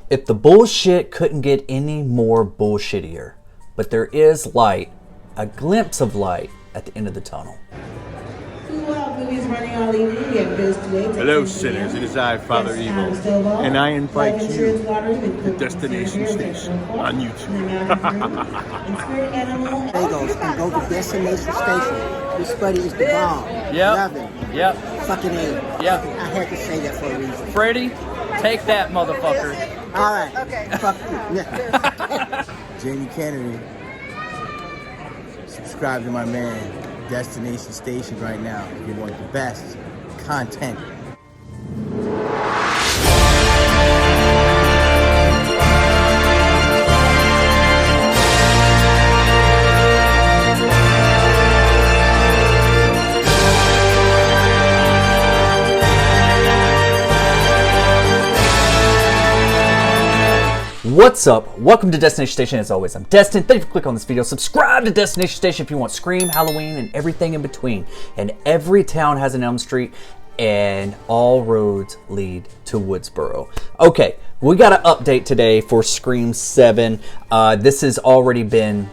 If the bullshit couldn't get any more bullshittier, but there is light, a glimpse of light at the end of the tunnel. Hello, sinners. It is I, Father Evil, and I invite you to Destination Station on YouTube. Bagels and go to Destination Station. This buddy is the bomb. Love him. Yep. Fucking A. Yep. I had to say that for a reason. Freddie, take that, motherfucker. All right. Okay. Fuck you. Jamie Kennedy. Subscribe to my man, Destination Station right now if you want the best content. What's up? Welcome to Destination Station. As always, I'm Destin. Thank you for clicking on this video. Subscribe to Destination Station if you want Scream, Halloween, and everything in between. And every town has an Elm Street, and all roads lead to Woodsboro. Okay, we got an update today for Scream 7. This has already been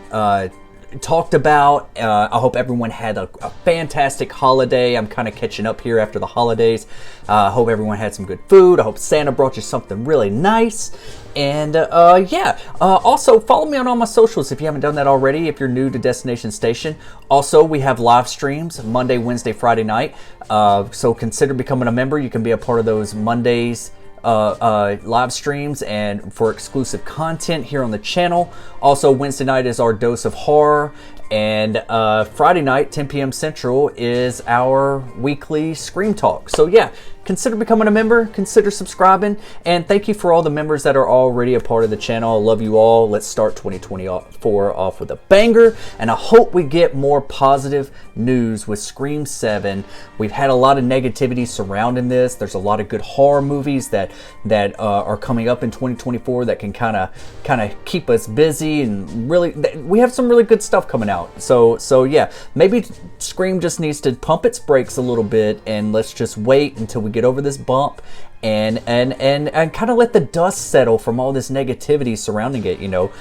talked about. I hope everyone had a fantastic holiday. I'm kind of catching up here after the holidays. I hope everyone had some good food. I hope Santa brought you something really nice. And yeah, also follow me on all my socials if you haven't done that already, if you're new to Destination Station. Also, we have live streams Monday, Wednesday, Friday night. So consider becoming a member. You can be a part of those Mondays live streams and for exclusive content here on the channel. Also, Wednesday night is our dose of horror, and Friday night 10 p.m. Central is our weekly Scream Talk. So yeah, consider becoming a member, consider subscribing, and thank you for all the members that are already a part of the channel. I love you all. Let's start 2024 off with a banger, and I hope we get more positive news with Scream 7. We've had a lot of negativity surrounding this. There's a lot of good horror movies that are coming up in 2024 that can kind of keep us busy, and really we have some really good stuff coming out. So yeah, maybe Scream just needs to pump its brakes a little bit, and let's just wait until we get over this bump and kind of let the dust settle from all this negativity surrounding it. You know,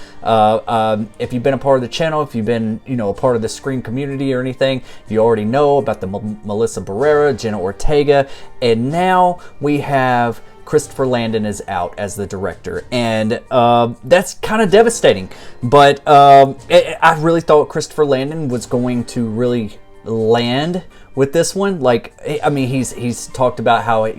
if you've been a part of the channel, if you've been, you know, a part of the Scream community or anything, you already know about the Melissa Barrera, Jenna Ortega, and now we have Christopher Landen is out as the director, and that's kind of devastating. But I really thought Christopher Landen was going to really land with this one. Like, I mean, he's talked about how it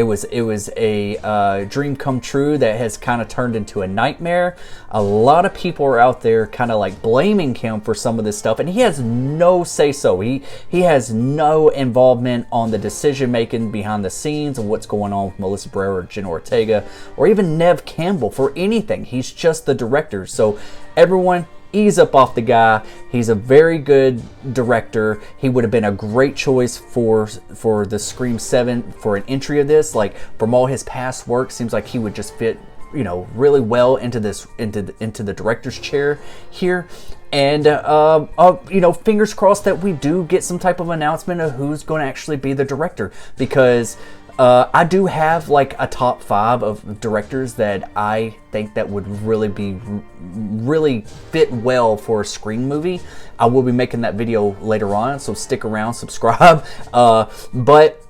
was a dream come true that has kind of turned into a nightmare. A lot of people are out there kind of like blaming him for some of this stuff, and he has no say so. He has no involvement on the decision making behind the scenes of what's going on with Melissa Barrera or Jenna Ortega or even Neve Campbell for anything. He's just the director. So everyone, ease up off the guy. He's a very good director. He would have been a great choice for the Scream 7 for an entry of this. Like, from all his past work, seems like he would just fit, you know, really well into this into the director's chair here. And you know, fingers crossed that we do get some type of announcement of who's going to actually be the director, because I do have like a top 5 of directors that I think that would really fit well for a Scream movie. I will be making that video later on, so stick around, subscribe. But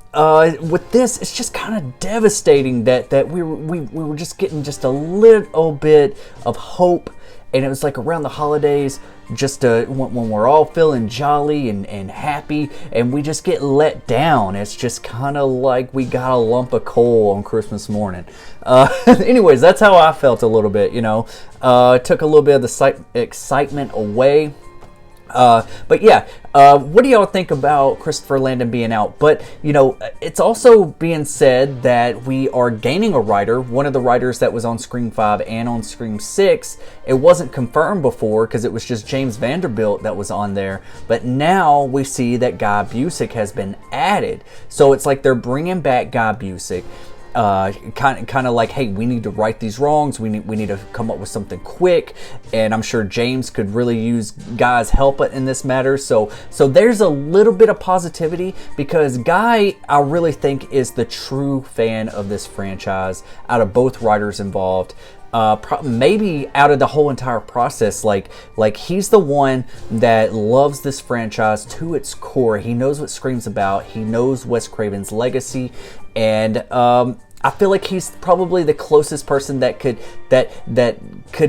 with this, it's just kind of devastating that we were just getting just a little bit of hope. And it was like around the holidays, just when we're all feeling jolly and happy, and we just get let down. It's just kind of like we got a lump of coal on Christmas morning. Anyways, that's how I felt a little bit, you know. Took a little bit of the excitement away. But yeah, what do y'all think about Christopher Landen being out? But, you know, it's also being said that we are gaining a writer. One of the writers that was on Scream 5 and on Scream 6, it wasn't confirmed before because it was just James Vanderbilt that was on there. But now we see that Guy Busick has been added. So it's like they're bringing back Guy Busick. kind of like, hey, we need to right these wrongs. We need to come up with something quick. And I'm sure James could really use Guy's help in this matter. So there's a little bit of positivity, because Guy, I really think, is the true fan of this franchise out of both writers involved. Maybe out of the whole entire process, like he's the one that loves this franchise to its core. He knows what Scream's about. He knows Wes Craven's legacy, and I feel like he's probably the closest person that could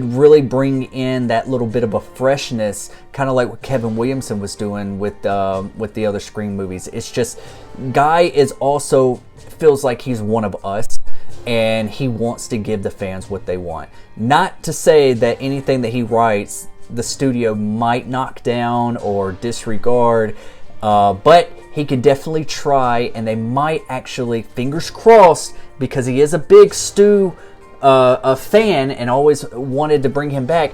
really bring in that little bit of a freshness, kind of like what Kevin Williamson was doing with the other Scream movies. It's just, Guy is also feels like he's one of us, and he wants to give the fans what they want. Not to say that anything that he writes, the studio might knock down or disregard, but he could definitely try, and they might actually, fingers crossed, because he is a big Stu fan and always wanted to bring him back.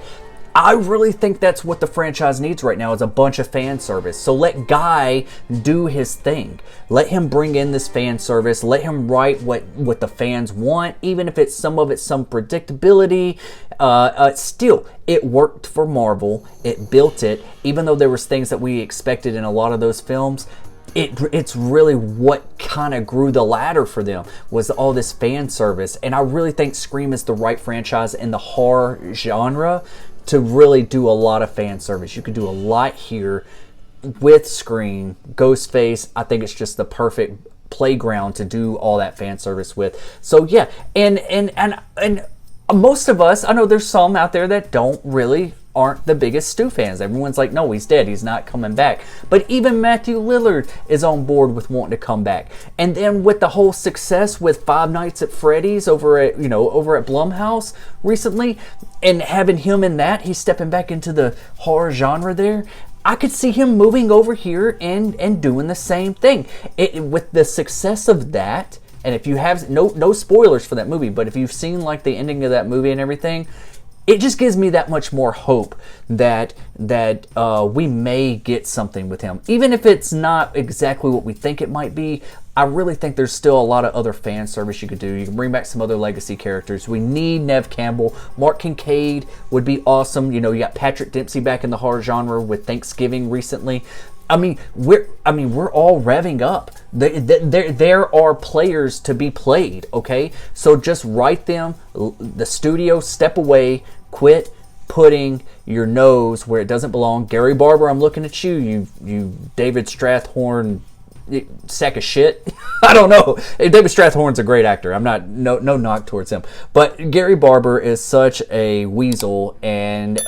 I really think that's what the franchise needs right now, is a bunch of fan service. So let Guy do his thing. Let him bring in this fan service. Let him write what the fans want, even if it's some predictability. Still, it worked for Marvel. It built it. Even though there was things that we expected in a lot of those films, it's really what kind of grew the ladder for them, was all this fan service. And I really think Scream is the right franchise in the horror genre to really do a lot of fan service. You could do a lot here with Scream. Ghostface, I think it's just the perfect playground to do all that fan service with. So yeah, and most of us, I know there's some out there that aren't the biggest Stu fans. Everyone's like, no, he's dead, he's not coming back. But even Matthew Lillard is on board with wanting to come back. And then with the whole success with Five Nights at Freddy's over at Blumhouse recently, and having him in that, he's stepping back into the horror genre there. I could see him moving over here and doing the same thing. With the success of that, and if you have no spoilers for that movie, but if you've seen like the ending of that movie and everything, it just gives me that much more hope that we may get something with him. Even if it's not exactly what we think it might be, I really think there's still a lot of other fan service you could do. You can bring back some other legacy characters. We need Neve Campbell. Mark Kincaid would be awesome. You got Patrick Dempsey back in the horror genre with Thanksgiving recently. I mean, we're all revving up. There are players to be played, okay? So just write them. The studio, step away. Quit putting your nose where it doesn't belong. Gary Barber, I'm looking at you David Strathairn sack of shit. I don't know. David Strathairn's a great actor. I'm not no knock towards him, but Gary Barber is such a weasel, and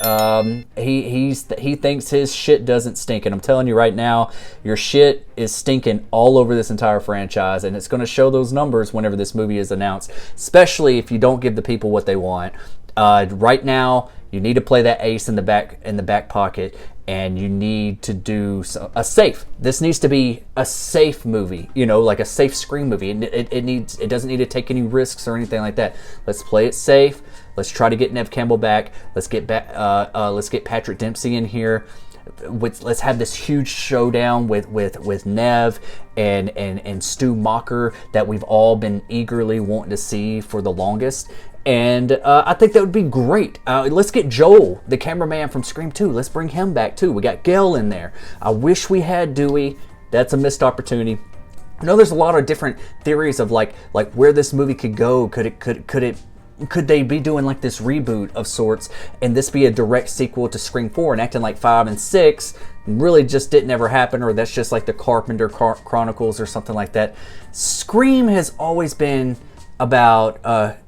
he thinks his shit doesn't stink. And I'm telling you right now, your shit is stinking all over this entire franchise, and it's going to show those numbers whenever this movie is announced. Especially if you don't give the people what they want. Right now, you need to play that ace in the back pocket, and you need to do a safe. This needs to be a safe movie, like a safe Scream movie. It doesn't need to take any risks or anything like that. Let's play it safe. Let's try to get Neve Campbell back. Let's get Patrick Dempsey in here. Let's have this huge showdown with Neve and Stu Macher that we've all been eagerly wanting to see for the longest. And I think that would be great. Let's get Joel, the cameraman from Scream 2. Let's bring him back too. We got Gail in there. I wish we had Dewey. That's a missed opportunity. I know there's a lot of different theories of like where this movie could go. Could they be doing like this reboot of sorts, and this be a direct sequel to Scream 4 and acting like 5 and 6 really just didn't ever happen, or that's just like the Carpenter Chronicles or something like that. Scream has always been about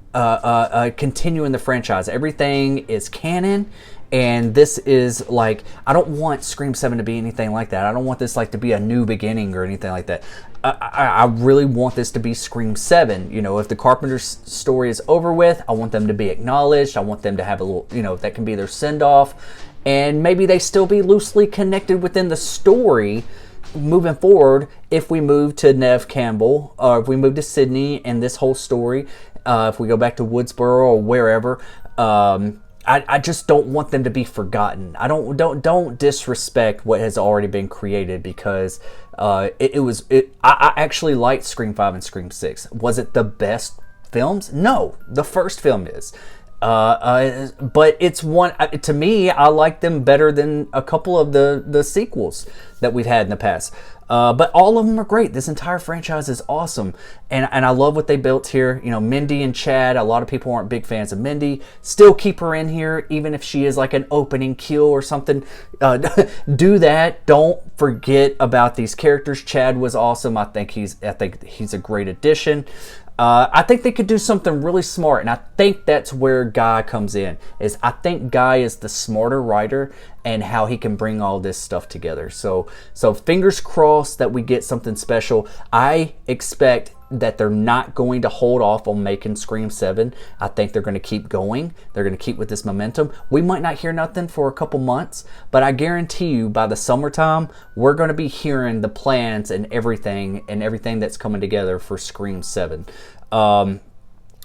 continuing the franchise. Everything is canon, and this is like, I don't want Scream 7 to be anything like that. I don't want this like to be a new beginning or anything like that. I really want this to be Scream 7. If the Carpenter's story is over with, I want them to be acknowledged. I want them to have a little, that can be their send-off, and maybe they still be loosely connected within the story moving forward. If we move to Neve Campbell, or if we move to Sydney and this whole story, if we go back to Woodsboro or wherever, I just don't want them to be forgotten. I don't disrespect what has already been created, because I actually liked Scream 5 and Scream 6. Was it the best films? No, the first film is. But it's one, to me, I like them better than a couple of the sequels that we've had in the past. But all of them are great. This entire franchise is awesome. And I love what they built here. You know, Mindy and Chad, a lot of people aren't big fans of Mindy. Still keep her in here, even if she is like an opening kill or something. Do that. Don't forget about these characters. Chad was awesome. I think he's a great addition. I think they could do something really smart, and I think that's where Guy comes in. I think Guy is the smarter writer and how he can bring all this stuff together. So fingers crossed that we get something special. I expect that they're not going to hold off on making Scream 7. I think they're going to keep going. They're going to keep with this momentum. We might not hear nothing for a couple months, but I guarantee you by the summertime, we're going to be hearing the plans and everything that's coming together for Scream 7.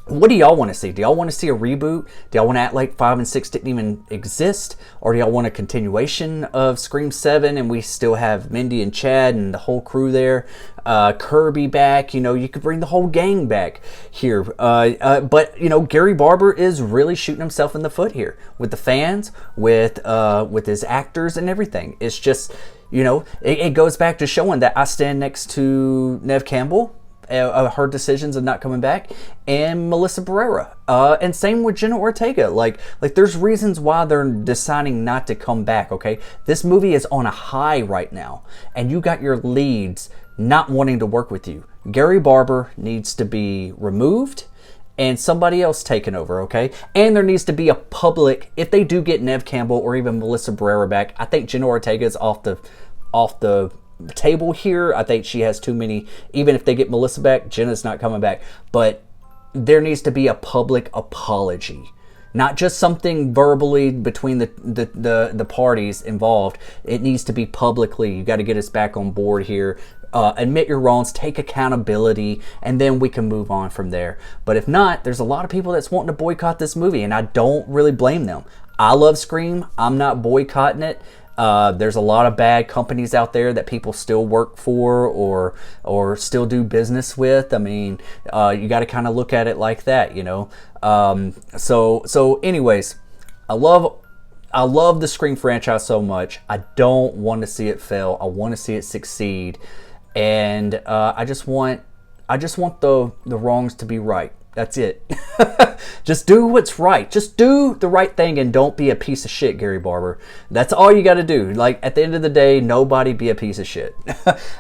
What do y'all want to see? Do y'all want to see a reboot? Do y'all want to act like 5 and 6 didn't even exist? Or do y'all want a continuation of Scream 7 and we still have Mindy and Chad and the whole crew there? Kirby back, you know, you could bring the whole gang back here. But, you know, Gary Barber is really shooting himself in the foot here with the fans, with his actors and everything. It's just, you know, it goes back to showing that I stand next to Neve Campbell, her decisions of not coming back, and Melissa Barrera, and same with Jenna Ortega. Like there's reasons why they're deciding not to come back. Okay, this movie is on a high right now, and you got your leads not wanting to work with you. Gary Barber needs to be removed and somebody else taken over. Okay, and there needs to be a public, if they do get Neve Campbell or even Melissa Barrera back, I think Jenna Ortega is off the table here. I think she has too many. Even if they get Melissa back, Jenna's not coming back. But there needs to be a public apology, not just something verbally between the parties involved. It needs to be publicly. You got to get us back on board here. Admit your wrongs, take accountability, and then we can move on from there. But if not, there's a lot of people that's wanting to boycott this movie, and I don't really blame them. I love Scream. I'm not boycotting it. There's a lot of bad companies out there that people still work for or still do business with. I mean, you got to kind of look at it like that, you know. So anyways, I love the Scream franchise so much. I don't want to see it fail. I want to see it succeed, and I just want the wrongs to be right. That's it. Just do what's right. Just do the right thing and don't be a piece of shit, Gary Barber. That's all you got to do. Like, at the end of the day, nobody be a piece of shit.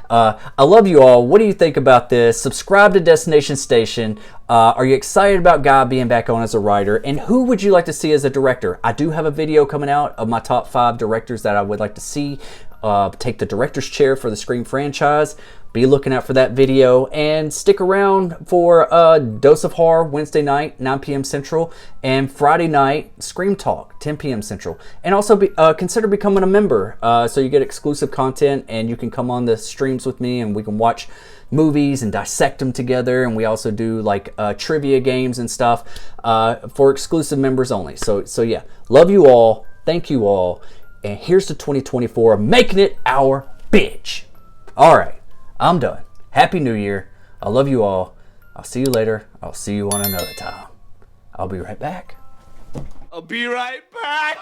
I love you all. What do you think about this? Subscribe to Destination Station. Are you excited about Guy being back on as a writer? And who would you like to see as a director? I do have a video coming out of my top 5 directors that I would like to see take the director's chair for the Scream franchise. Be looking out for that video, and stick around for Dose of Horror Wednesday night, 9 p.m. Central, and Friday night Scream Talk, 10 p.m. Central. And also consider becoming a member, so you get exclusive content and you can come on the streams with me and we can watch movies and dissect them together. And we also do like trivia games and stuff for exclusive members only. So yeah, love you all, thank you all, and here's to 2024 making it our bitch. All right. I'm done. Happy New Year. I love you all. I'll see you later. I'll see you on another time. I'll be right back. I'll be right back.